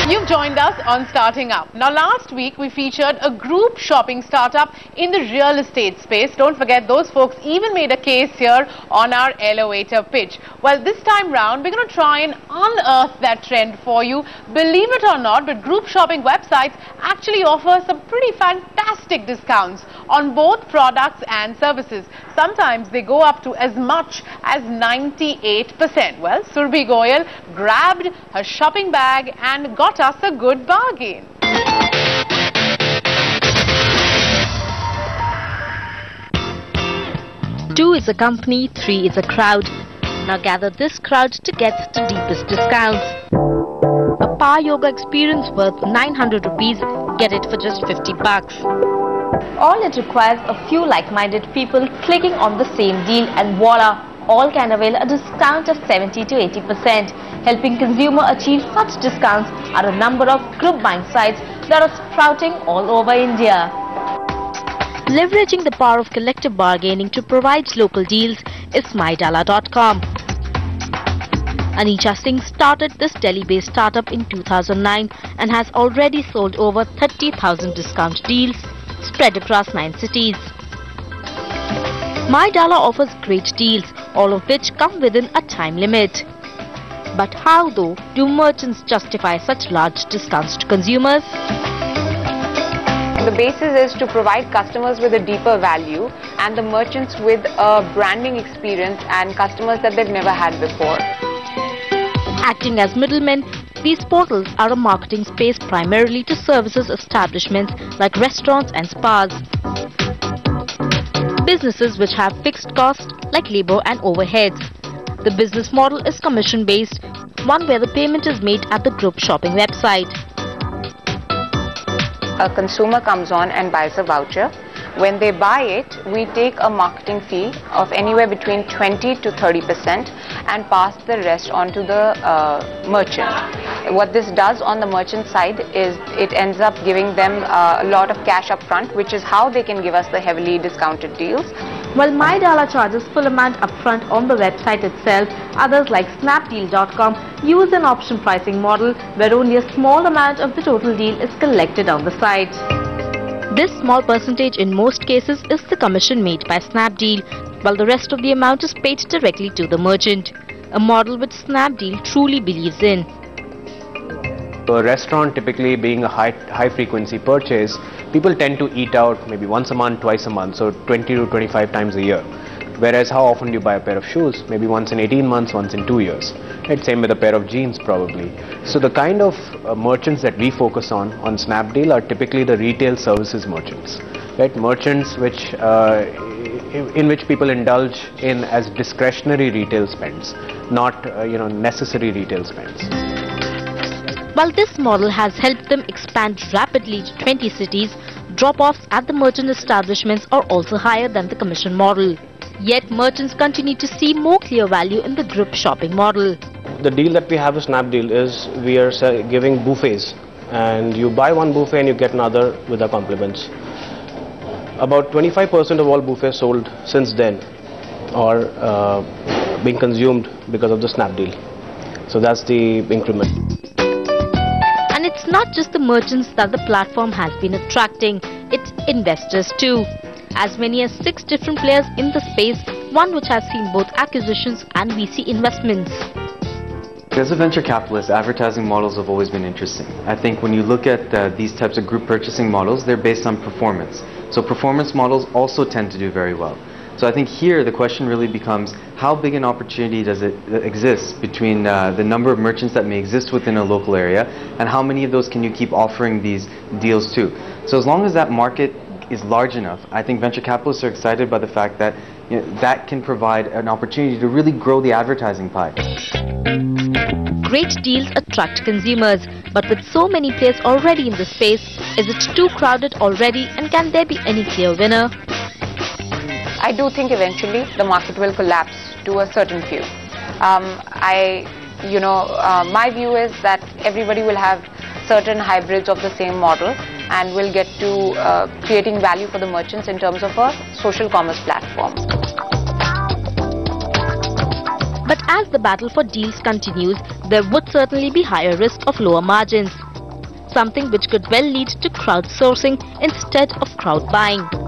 You've joined us on Starting Up. Now, last week we featured a group shopping startup in the real estate space. Don't forget, those folks even made a case here on our elevator pitch. Well, this time round, we're going to try and unearth that trend for you. Believe it or not, but group shopping websites actually offer some pretty fantastic discounts on both products and services. Sometimes they go up to as much as 98%. Well, Surbhi Goyal grabbed her shopping bag and got us a good bargain. 2 is a company, 3 is a crowd. Now gather this crowd to get the deepest discounts. A Power Yoga experience worth 900 rupees, get it for just 50 bucks. All it requires a few like-minded people clicking on the same deal and voila, all can avail a discount of 70 to 80%. Helping consumer achieve such discounts are a number of group buying sites that are sprouting all over India. Leveraging the power of collective bargaining to provide local deals is MyDala.com. Anisha Singh started this Delhi-based startup in 2009 and has already sold over 30,000 discount deals spread across 9 cities. MyDala offers great deals, all of which come within a time limit. But how, though, do merchants justify such large discounts to consumers? The basis is to provide customers with a deeper value and the merchants with a branding experience and customers that they've never had before. Acting as middlemen, these portals are a marketing space primarily to services establishments like restaurants and spas. Businesses which have fixed costs like labor and overheads. The business model is commission-based, one where the payment is made at the group shopping website. A consumer comes on and buys a voucher. When they buy it, we take a marketing fee of anywhere between 20 to 30% and pass the rest on to the merchant. What this does on the merchant side is it ends up giving them a lot of cash up front, which is how they can give us the heavily discounted deals. While MyDala charges full amount upfront on the website itself, others like Snapdeal.com use an option pricing model where only a small amount of the total deal is collected on the site. This small percentage in most cases is the commission made by Snapdeal, while the rest of the amount is paid directly to the merchant, a model which Snapdeal truly believes in. A restaurant typically being a high frequency purchase, people tend to eat out maybe once a month, twice a month, so 20 to 25 times a year. Whereas how often do you buy a pair of shoes? Maybe once in 18 months, once in 2 years. Right? Same with a pair of jeans probably. So the kind of merchants that we focus on Snapdeal are typically the retail services merchants. Right? Merchants which in which people indulge in as discretionary retail spends, not necessary retail spends. While this model has helped them expand rapidly to 20 cities, drop-offs at the merchant establishments are also higher than the commission model. Yet merchants continue to see more clear value in the group shopping model. The deal that we have with Snapdeal is we are giving buffets, and you buy one buffet and you get another with the compliments. About 25% of all buffets sold since then are being consumed because of the Snapdeal. So that's the increment. And it's not just the merchants that the platform has been attracting, it's investors too. As many as 6 different players in the space, one which has seen both acquisitions and VC investments. As a venture capitalist, advertising models have always been interesting. I think when you look at these types of group purchasing models, they're based on performance. So performance models also tend to do very well. So I think here the question really becomes, how big an opportunity does it exist between the number of merchants that may exist within a local area and how many of those can you keep offering these deals to? So as long as that market is large enough, I think venture capitalists are excited by the fact that that can provide an opportunity to really grow the advertising pie. Great deals attract consumers, but with so many players already in the space, is it too crowded already and can there be any clear winner? I do think eventually the market will collapse to a certain few. My view is that everybody will have certain hybrids of the same model and will get to creating value for the merchants in terms of a social commerce platform. But as the battle for deals continues, there would certainly be higher risk of lower margins. something which could well lead to crowdsourcing instead of crowd buying.